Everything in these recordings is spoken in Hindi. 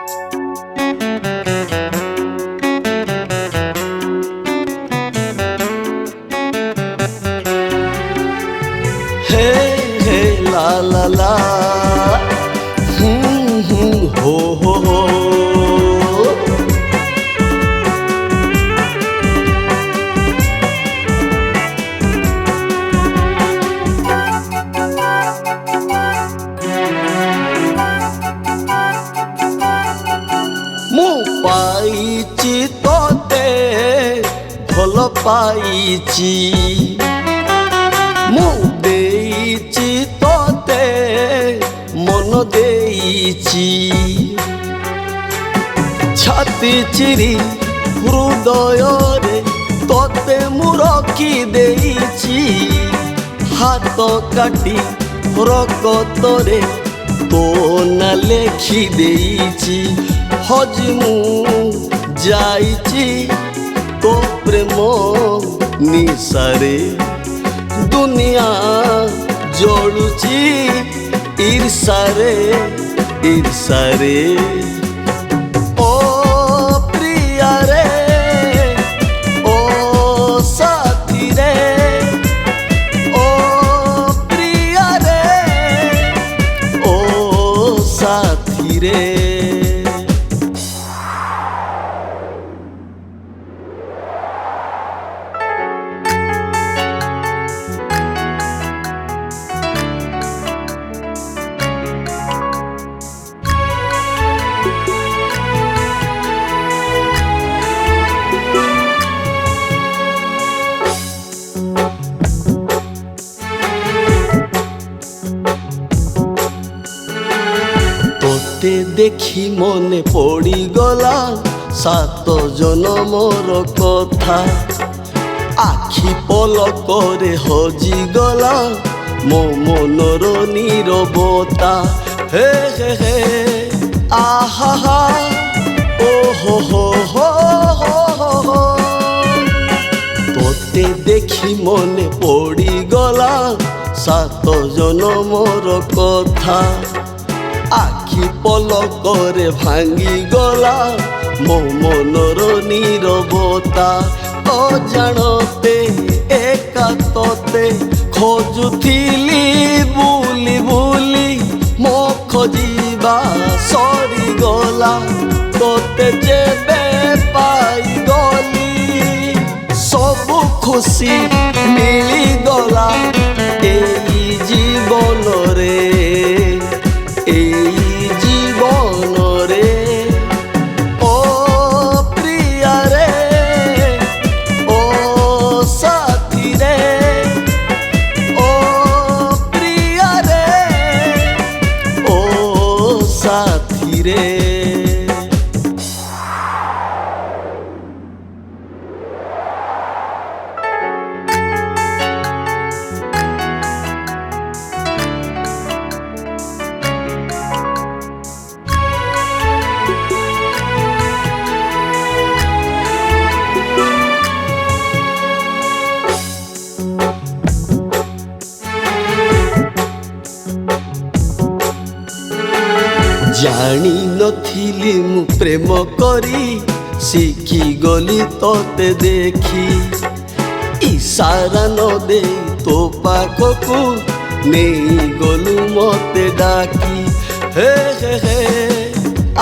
हे हे ला ला ला हो हो हो। मु पाइची तोते भल पाइची, मु देइची तोते मन देइची। छाती चिरी हृदय रे तोते मु रखी देइची। हाथ काटी रगत रे तो ना लेखि देइची। हजी मु जाइची तो प्रेम निशारे। दुनिया जलुची ईर्षारे ईर्षारे। ओ प्रिया रे ओ साथी रे ओ प्रिया रे ओ साथी रे। तोते देखी मने पड़ी गला 7 जन्मर कथा। आखि पलकरे हजी गला मो मनर नीरवता। हे हे हे आहा ओ हो हो हो हो। तोते देखी मने पड़ी गला 7 जन्मर कथा। आखि पलकरे भांगी गला मो मनर नीरवता। अजाणते एका तोते खोजुथिली बुली बुली। मो खोजिबा सरी गला तोते जेबे पाई गली। सबु खुशी मिली गला एई जीवन रे एई जीवन रे। ओ प्रिया रे ओ साथी रे ओ प्रिया रे ओ साथी रे। जानी नथिली मु प्रेम करी शिखी गली तोते देखी। इशारा न दे तो पाखकु नहीं गलु मते डाकी। हे हे हे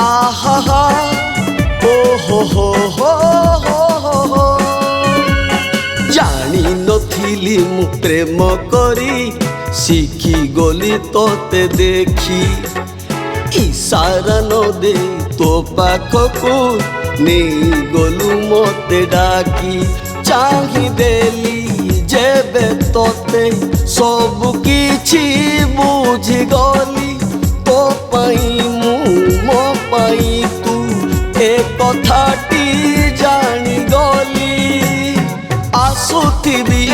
आहा ओ हो हो हो हो हो। जानी नथिली मु प्रेम करी शिखी गली तोते देखी। इशारा न दे तो पाखकु नहीं गलु मते डाकी। चाही देली जेबे तोते सब किछि बुझी गली। तो पाई मु मो पाई तू ए कथाटी जानी गली। आसुथिबी